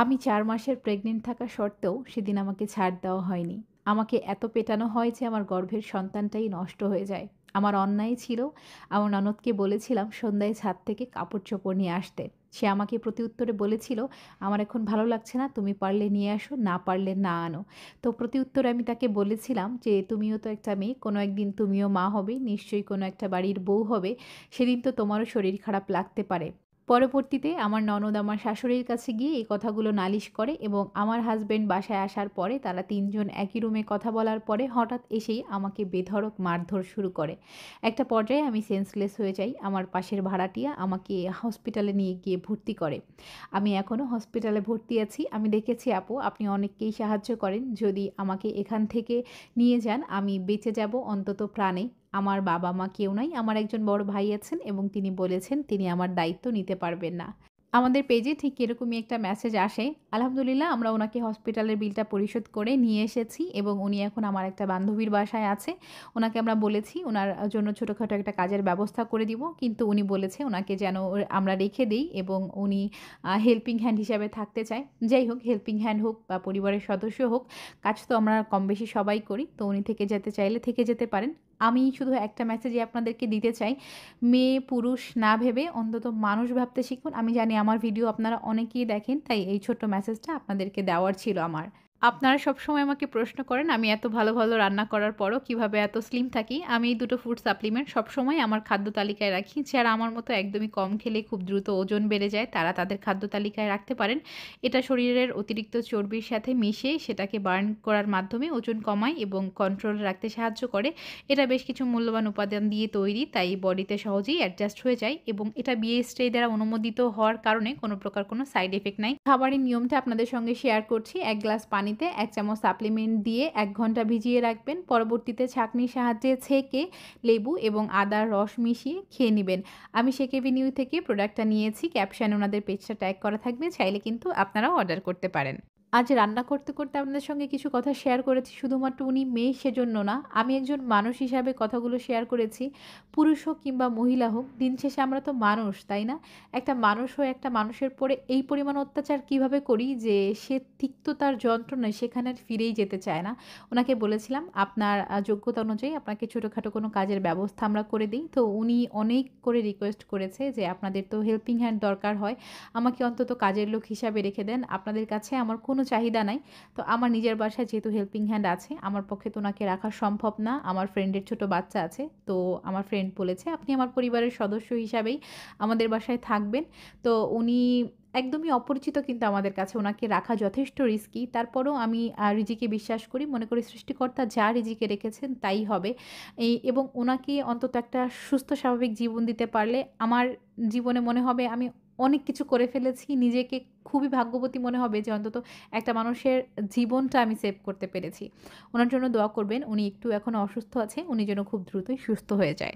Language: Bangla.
আমি ৪ মাসের প্রেগনেন্ট থাকা সত্ত্বেও সেদিন আমাকে ছাড় দেওয়া হয়নি। আমাকে এত পেটানো হয় যে আমার গর্ভের সন্তানটাই নষ্ট হয়ে যায়। আমার অন্যায় ছিল, আমার ননদকে বলেছিলাম সন্ধ্যায় ছাদ থেকে কাপড়-চোপড় নিয়ে আসতে। সে আমাকে প্রতিউত্তরে বলেছিল, "আমার এখন ভালো লাগছে না, তুমি পারলে নিয়ে আসো, না পারলে না আনো।" তো প্রতিউত্তরে আমি তাকে বলেছিলাম যে, "তুমিও তো একটা মেয়ে, কোনো একদিন তুমিও মা হবে, নিশ্চয়ই কোনো একটা বাড়ির বউ হবে। সেদিন তো তোমারও শরীর খারাপ লাগতে পারে।" পরবর্তীতে আমার ননদ আমার শাশুড়ির কাছে গিয়ে এই কথাগুলো নালিশ করে এবং আমার হাসব্যান্ড বাসায় আসার পরে তারা ৩ জন একই রুমে কথা বলার পরে হঠাৎ এসেই আমাকে বেধড়ক মারধর শুরু করে। একটা পর্যায়ে আমি সেন্সলেস হয়ে যাই। আমার পাশের ভাড়াটিয়া আমাকে হসপিটালে নিয়ে গিয়ে ভর্তি করে। আমি এখনো হসপিটালে ভর্তি আছি। আমি দেখেছি আপু আপনি অনেককেই সাহায্য করেন। যদি আমাকে এখান থেকে নিয়ে যান আমি বেঁচে যাব অন্তত প্রাণে। আমার বাবা-মা কেউ নাই। আমার একজন বড় ভাই আছেন এবং তিনি বলেছেন তিনি আমার দায়িত্ব নিতে পারবেন না। আমাদের পেজে ঠিক এরকমই একটা মেসেজ আসে। আলহামদুলিল্লাহ আমরা উনাকে হসপিটালের বিলটা পরিশোধ করে নিয়ে এসেছি এবং উনি এখন আমার একটা বান্ধবীর বাসায় আছে। উনাকে আমরা বলেছি উনার জন্য ছোটখাটো একটা কাজের ব্যবস্থা করে দিব। কিন্তু উনি বলেছে উনাকে যেন আমরা রেখে দেই এবং উনি হেল্পিং হ্যান্ড হিসাবে থাকতে চায়। যাই হোক হেল্পিং হ্যান্ড হোক বা পরিবারের সদস্য হোক, কাজ তো আমরা কমবেশি সবাই করি। তো উনি থেকে যেতে চাইলে থেকে যেতে পারেন। আমি শুধু একটা মেসেজই আপনাদেরকে দিতে চাই। মেয়ে পুরুষ না ভেবে অন্তত মানুষ ভাবতে শিখুন। আমি জানি আমার ভিডিও আপনারা অনেকেই দেখেন, তাই এই ছোট্ট মেসেজটা আপনাদেরকে দেওয়ার ছিল আমার। আপনারা সবসময় আমাকে প্রশ্ন করেন আমি এত ভালো, ভালো রান্না করার পরও কিভাবে এত স্লিম থাকি। আমি এই দুটো ফুড সাপ্লিমেন্ট সবসময় আমার খাদ্য তালিকায় রাখি। যারা আমার মতো একদমই কম খেলে খুব দ্রুত ওজন বেড়ে যায়, তারা তাদের খাদ্য তালিকায় রাখতে পারেন। এটা শরীরের অতিরিক্ত চর্বির সাথে মিশিয়ে সেটাকে বার্ন করার মাধ্যমে ওজন কমায় এবং কন্ট্রোলে রাখতে সাহায্য করে। এটা বেশ কিছু মূল্যবান উপাদান দিয়ে তৈরি, তাই বডিতে সহজেই অ্যাডজাস্ট হয়ে যায় এবং এটা বিএসটিআই দ্বারা অনুমোদিত হওয়ার কারণে কোনো প্রকার কোনো সাইড ইফেক্ট নাই। খাবারের নিয়মটা আপনাদের সঙ্গে শেয়ার করছি। ১ গ্লাস পানিতে ১ চামচ সাপ্লিমেন্ট দিয়ে ১ ঘন্টা ভিজিয়ে রাখবেন। পরবর্তীতে ছাঁকনির সাহায্যে ছেঁকে লেবু এবং আদার রস মিশিয়ে খেয়ে নিবেন। আমি শেকেভিনিউ থেকে প্রোডাক্টটা নিয়েছি। ক্যাপশনে ওনাদের পেজটা ট্যাগ করা থাকবে। চাইলে কিন্তু আপনারাও অর্ডার করতে পারেন। আজ রান্না করতে, করতে আপনাদের সঙ্গে কিছু কথা শেয়ার করেছি। শুধুমাত্র উনি মেয়ে সেজন্য না। আমি একজন মানুষ হিসাবে কথাগুলো শেয়ার করেছি। পুরুষ হোক কিংবা মহিলা হোক, দিন শেষে আমরা তো মানুষ, তাই না? একটা মানুষ হয়ে একটা মানুষের পরে এই পরিমাণ অত্যাচার কিভাবে করি যে সে তিক্ততার যন্ত্রণায় সেখানে আর ফিরেই যেতে চায় না। উনাকে বলেছিলাম, "আপনার যোগ্যতা অনুযায়ী আপনাকে ছোটখাটো কোনো কাজের ব্যবস্থা আমরা করে দেই।" তো উনি অনেক করে রিকোয়েস্ট করেছে যে, "আপনাদের তো হেল্পিং হ্যান্ড দরকার হয়। আমাকে অন্তত কাজের লোক হিসাবে রেখে দেন। আপনাদের কাছে আমার কোনো চাহিদা নাই।" তো আমার নিজের বাসায় যেহেতু হেল্পিং হ্যান্ড আছে, আমার পক্ষে তো ওনাকে রাখা সম্ভব না। আমার ফ্রেন্ডের ছোট বাচ্চা আছে। তো আমার ফ্রেন্ড বলেছে, "আপনি আমার পরিবারের সদস্য হিসাবেই আমাদের বাসায় থাকবেন।" তো উনি একদমই অপরিচিত কিন্তু আমাদের কাছে। উনাকে রাখা যথেষ্ট রিস্কি। তারপরেও আমি রিজিকে বিশ্বাস করি। মনে করি সৃষ্টিকর্তা যা রিজিকে রেখেছেন তাই হবে। এবং উনাকে অন্তত একটা সুস্থ স্বাভাবিক জীবন দিতে পারলে আমার জীবনে মনে হবে আমি অনেক কিছু করে ফেলেছি। নিজেকে খুবই ভাগ্যবতী মনে হবে যে অন্তত একটা মানুষের জীবনটা আমি সেভ করতে পেরেছি। উনার জন্য দোয়া করবেন। উনি একটু এখনো অসুস্থ আছে। উনি যেন খুব দ্রুতই সুস্থ হয়ে যায়।